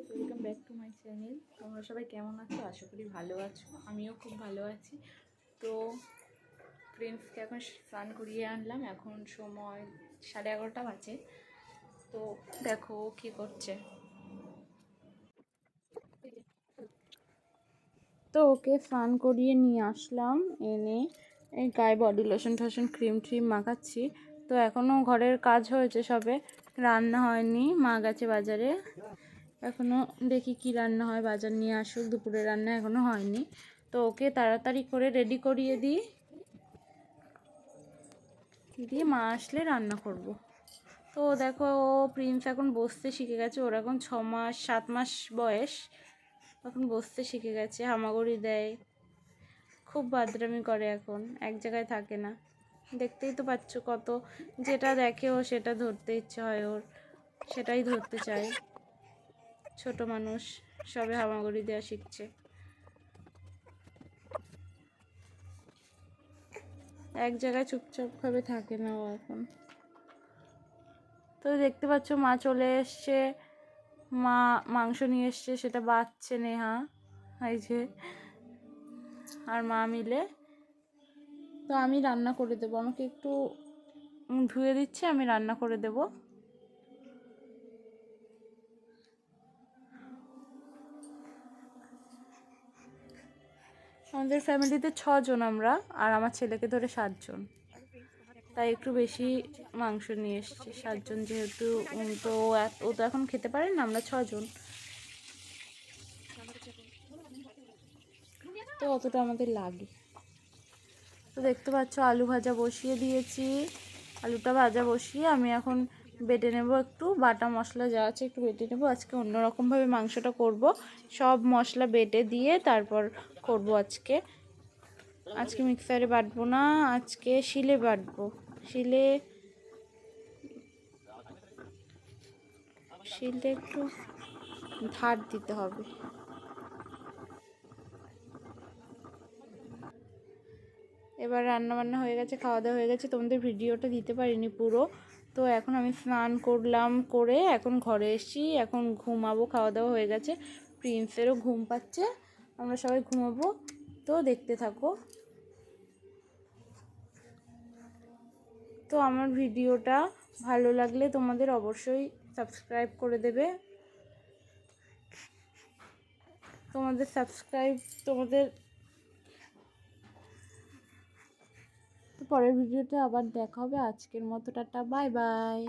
Guys, welcome back to my channel. তোমরা সবাই কেমন আছো? আশা করি ভালো আছো। আমিও খুব ভালো আছি। তো প্রিন্সকে এখন স্নান করিয়ে আনলাম। এখন সময় 11:30 বাজে। তো দেখো কি করছে। তো ওকে স্নান করিয়ে নিয়ে আসলাম, এনে এই গায়ে বডি লোশন টোশন ক্রিম ট্রিম মাখাচ্ছি। তো এখনও ঘরের কাজ হয়েছে, সবে রান্না হয়নি। মা গেছে বাজারে, এখনও দেখি কি রান্না হয়, বাজার নিয়ে আসুক। দুপুরে রান্না এখনও হয়নি। তো ওকে তাড়াতাড়ি করে রেডি করিয়ে দিয়ে মা আসলে রান্না করব। তো দেখো, ও প্রিন্স এখন বসতে শিখে গেছে। ওর এখন 6 মাস 7 মাস বয়স, এখন বসতে শিখে গেছে। হামাগুড়ি দেয়, খুব বাদরামি করে, এখন এক জায়গায় থাকে না। দেখতেই তো পাচ্ছ, কত যেটা দেখে ও সেটা ধরতে ইচ্ছে হয় ওর, সেটাই ধরতে চায়। ছোট মানুষ, সবে হামাগুড়ি দেওয়া শিখছে, এক জায়গায় চুপচাপভাবে থাকে না ও এখন। তো দেখতে পাচ্ছ মা চলে এসছে, মা মাংস নিয়ে এসছে, সেটা বাচ্ছে নেহা, এই যে, আর মা মিলে। তো আমি রান্না করে দেবো, আমাকে একটু ধুয়ে দিচ্ছে, আমি রান্না করে দেবো। আমাদের ফ্যামিলিতে 6 জন আমরা, আর আমার ছেলেকে ধরে 7 জন, তাই একটু বেশি মাংস নিয়ে এসছে। 7 জন যেহেতু, তো ও তো এখন খেতে পারে না, আমরা 6 জন, তো অতটা আমাদের লাগে। তো দেখতে পাচ্ছ আলু ভাজা বসিয়ে দিয়েছি। আলুটা ভাজা বসিয়ে আমি এখন বেটে নেব, একটু বাটা মশলা যা আছে একটু বেটে নেব। আজকে অন্যরকমভাবে মাংসটা করব, সব মশলা বেটে দিয়ে তারপর করব। আজকে মিক্সারে বাটবো না, আজকে শিলে বাটবো। শিলে একটু ধার দিতে হবে। এবার রান্নাবান্না হয়ে গেছে, খাওয়া দাওয়া হয়ে গেছে, তোমাদের ভিডিওটা দিতে পারিনি পুরো। তো এখন আমি স্নান করলাম, করে এখন ঘরে এসেছি, এখন ঘুমাবো। খাওয়া দাওয়া হয়ে গেছে, প্রিন্সেরও ঘুম পাচ্ছে, আমরা সবাই ঘুমাবো। তো দেখতে থাকো। তো আমার ভিডিওটা ভালো লাগলে তোমাদের অবশ্যই সাবস্ক্রাইব করে দেবে। তোমাদের পরের ভিডিওতে আবার দেখা হবে। আজকের মতো টাটা, বাই বাই।